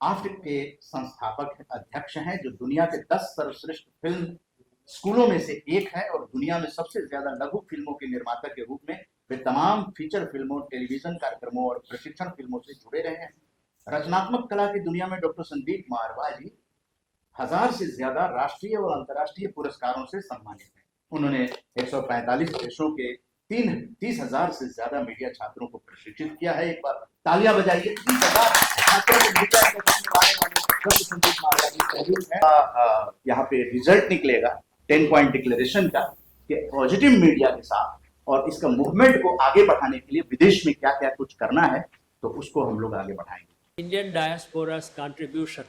आफ्ट के संस्थापक अध्यक्ष हैं, जो दुनिया के 10 सर्वश्रेष्ठ फिल्म स्कूलों में से एक है और दुनिया में सबसे ज्यादा लघु फिल्मों के निर्माता के रूप में वे तमाम फीचर फिल्मों, टेलीविजन कार्यक्रमों और प्रशिक्षण फिल्मों से जुड़े रहे हैं। रचनात्मक कला की दुनिया में डॉक्टर संदीप मारवाह जी 1000 से ज्यादा राष्ट्रीय और अंतर्राष्ट्रीय पुरस्कारों से सम्मानित हैं। उन्होंने 145 देशों के 30,000 से ज्यादा मीडिया छात्रों को प्रशिक्षित किया है। एक बार तालियां बजाइए। 30,000 छात्रों को मीडिया डॉक्टर संदीप मारवाह जी सहयोग है। यहाँ पे रिजल्ट निकलेगा 10 पॉइंट डिक्लेरेशन का कि पॉजिटिव मीडिया के साथ और इसका मूवमेंट को आगे बढ़ाने के लिए विदेश में क्या क्या कुछ करना है, तो उसको हम लोग आगे बढ़ाएंगे। Indian diaspora's contribution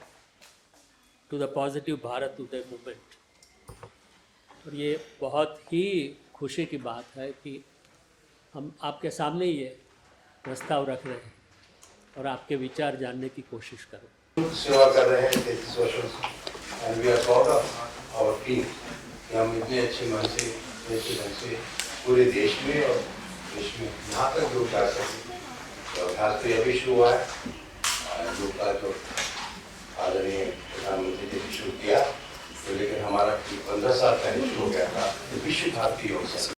to the positive Bharat Uday movement, और ये बहुत ही खुशी की बात है कि हम आपके सामने ये प्रस्ताव रख रहे हैं और आपके विचार जानने की कोशिश कर रहे हैं। सेवा कर रहे हैं 33 वर्षों से and we are proud of our team कि हम इतने अच्छे मन से अच्छे ढंग से पूरे देश में और देश में यहाँ तक जो जा सके। तो अभ्यास तो अभी शुरू हुआ है, जो का जो आदरणीय प्रधानमंत्री जी ने शुरू किया, तो लेकिन हमारा 15 साल पहले शुरू हो गया था विश्व भारती योग संघ।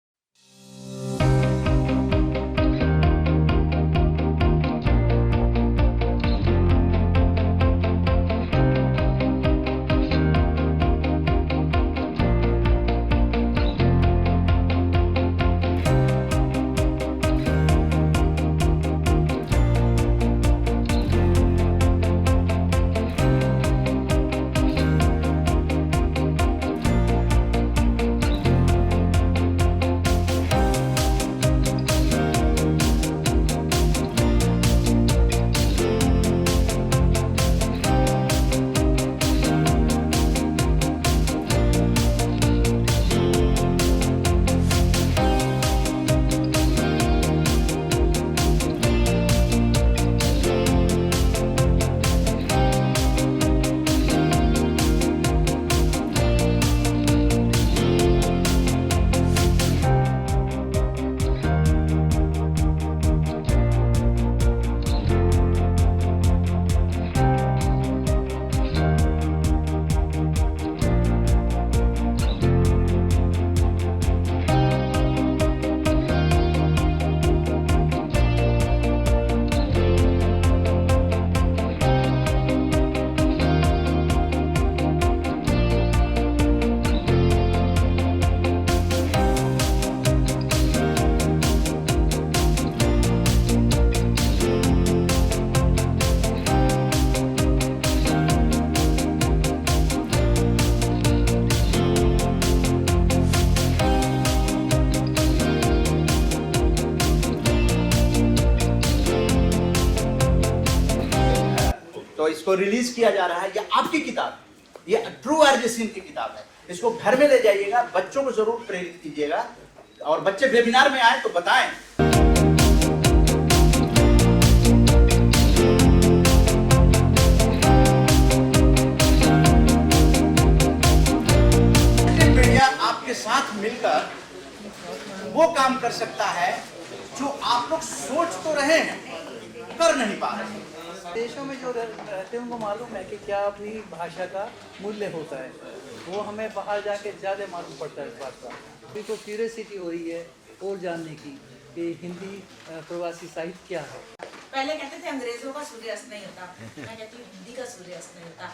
तो इसको रिलीज किया जा रहा है। ये आपकी किताब है, ये ट्रू आरजे सिंह की किताब है। इसको घर में ले जाइएगा, बच्चों को जरूर प्रेरित कीजिएगा और बच्चे वेबिनार में आए तो बताएं। मीडिया आपके साथ मिलकर वो काम कर सकता है जो आप लोग सोच तो रहे हैं, कर नहीं पा रहे हैं। देशों में जो रहते हैं उनको मालूम है कि क्या अपनी भाषा का मूल्य होता है, वो हमें बाहर जाके ज़्यादा मालूम पड़ता है इस बात का। अभी तो क्यूरियोसिटी हो रही है और जानने की कि हिंदी प्रवासी साहित्य क्या है। पहले कहते थे अंग्रेजों का सूर्यास्त नहीं होता, मैं कहती हूँ हिंदी का सूर्यास्त नहीं होता।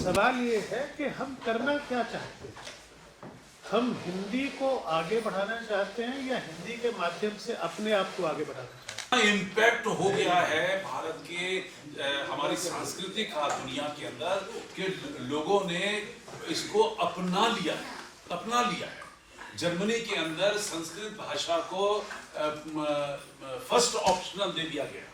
सवाल ये है कि हम करना क्या चाहते हैं। हम हिंदी को आगे बढ़ाना चाहते हैं या हिंदी के माध्यम से अपने आप को आगे बढ़ाना चाहते हैं। इम्पैक्ट हो गया है भारत के हमारी संस्कृति का दुनिया के अंदर कि लोगों ने इसको अपना लिया है। जर्मनी के अंदर संस्कृत भाषा को फर्स्ट ऑप्शनल दे दिया गया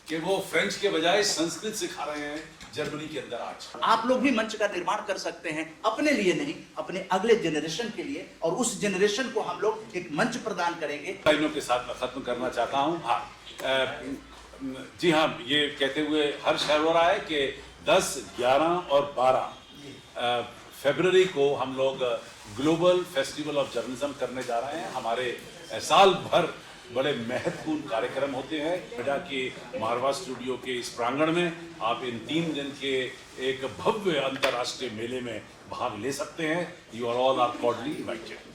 कि वो फ्रेंच के बजाय संस्कृत सिखा रहे हैं जर्मनी के अंदर आज। आप लोग भी मंच का निर्माण कर सकते हैं, अपने लिए नहीं, अपने अगले जनरेशन के लिए, और उस जनरेशन को हम लोग एक मंच प्रदान करेंगे। लाइनों के साथ मैं खत्म करना चाहता हूँ। हाँ, जी हाँ, ये कहते हुए हर्ष हो रहा है कि 10, 11 और 12 फरवरी को हम लोग ग्लोबल फेस्टिवल ऑफ जर्नलिज्म करने जा रहे हैं। हमारे साल भर बड़े महत्वपूर्ण कार्यक्रम होते हैं। नोएडा के मारवा स्टूडियो के इस प्रांगण में आप इन 3 दिन के एक भव्य अंतर्राष्ट्रीय मेले में भाग ले सकते हैं। You are all are cordially invited.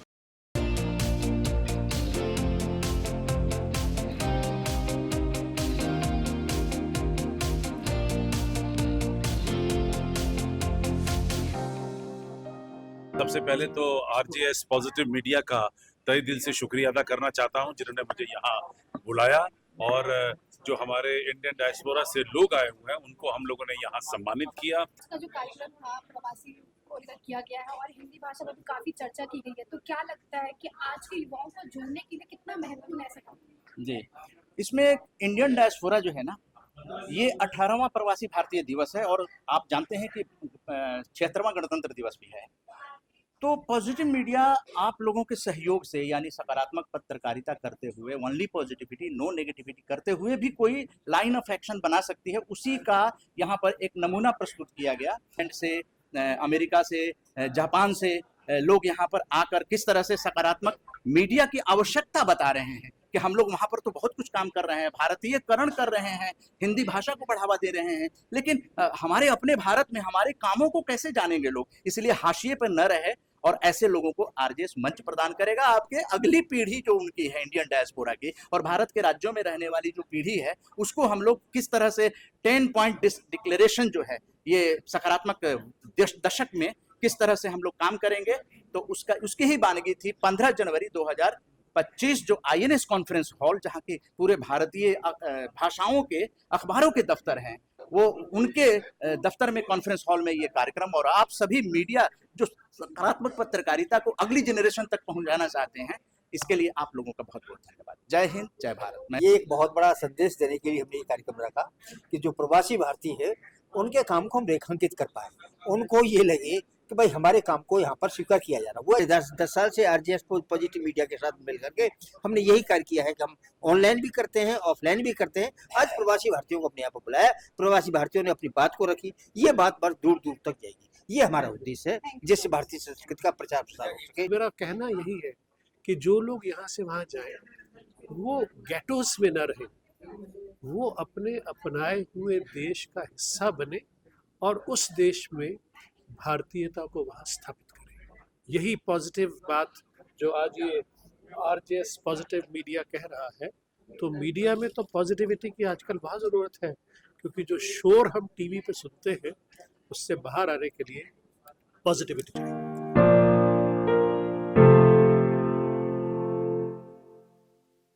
सबसे पहले तो आरजेएस पॉजिटिव मीडिया का तहे दिल से शुक्रिया अदा करना चाहता हूं, जिन्होंने मुझे यहाँ बुलाया, और जो हमारे इंडियन डायस्पोरा से लोग आए हुए हैं उनको हम लोगों ने यहाँ सम्मानित किया। इसका जो कार्यक्रम था प्रवासी को लेकर किया गया है और हिंदी भाषा पर भी काफी चर्चा की गई है, तो क्या लगता है कि आज के युवाओं को जोड़ने के लिए कितना महत्वपूर्ण है ऐसा? जी, इसमें इंडियन डायस्पोरा जो है ना, ये 18वां प्रवासी भारतीय दिवस है और आप जानते हैं कि 76वां गणतंत्र दिवस भी है। तो पॉजिटिव मीडिया आप लोगों के सहयोग से, यानी सकारात्मक पत्रकारिता करते हुए, ओनली पॉजिटिविटी नो नेगेटिविटी करते हुए भी कोई लाइन ऑफ एक्शन बना सकती है। उसी का यहाँ पर एक नमूना प्रस्तुत किया गया। से अमेरिका से, जापान से लोग यहाँ पर आकर किस तरह से सकारात्मक मीडिया की आवश्यकता बता रहे हैं कि हम लोग वहाँ पर तो बहुत कुछ काम कर रहे हैं, भारतीयकरण कर रहे हैं, हिंदी भाषा को बढ़ावा दे रहे हैं, लेकिन हमारे अपने भारत में हमारे कामों को कैसे जानेंगे लोग। इसलिए हाशिए पर न रहे, और ऐसे लोगों को आरजेएस मंच प्रदान करेगा। आपके अगली पीढ़ी जो उनकी है इंडियन डायस्पोरा की, और भारत के राज्यों में रहने वाली जो पीढ़ी है, उसको हम लोग किस तरह से 10 पॉइंट डिक्लेरेशन जो है, ये सकारात्मक दशक में किस तरह से हम लोग काम करेंगे, तो उसकी ही बानगी थी 15 जनवरी 2025 जो INS कॉन्फ्रेंस हॉल, जहाँ की पूरे भारतीय भाषाओं के अखबारों के दफ्तर हैं, वो उनके दफ्तर में कॉन्फ्रेंस हॉल में ये कार्यक्रम, और आप सभी मीडिया जो सकारात्मक पत्रकारिता को अगली जनरेशन तक पहुंचाना चाहते हैं, इसके लिए आप लोगों का बहुत बहुत धन्यवाद। जय हिंद, जय भारत। ये एक बहुत बड़ा संदेश देने के लिए हमने ये कार्यक्रम रखा कि जो प्रवासी भारतीय है उनके काम को हम रेखांकित कर पाए, उनको ये लगे कि भाई हमारे काम को यहाँ पर स्वीकार किया जा रहा है। वो 10 साल से आरजेएस पॉजिटिव मीडिया के साथ मिल करके हमने यही कार्य किया है कि हम ऑनलाइन भी करते हैं, ऑफलाइन भी करते हैं। आज प्रवासी भारतीयों को अपने यहाँ पर बुलाया, प्रवासी भारतीयों ने अपनी बात को रखी, ये बात बहुत दूर दूर तक जाएगी। ये हमारा उद्देश्य है, जिससे भारतीय संस्कृति का प्रचार प्रसार हो सके। मेरा कहना यही है कि जो लोग यहाँ से वहाँ जाएं, वो गेटोस में न रहे, वो अपने अपनाए हुए देश का हिस्सा बने और उस देश में भारतीयता को वहाँ स्थापित करें। यही पॉजिटिव बात जो आज ये आरजेएस पॉजिटिव मीडिया कह रहा है। तो मीडिया में तो पॉजिटिविटी की आजकल बहुत ज़रूरत है, क्योंकि जो शोर हम टीवी पे सुनते हैं उससे बाहर आने के लिए पॉजिटिविटी चाहिए।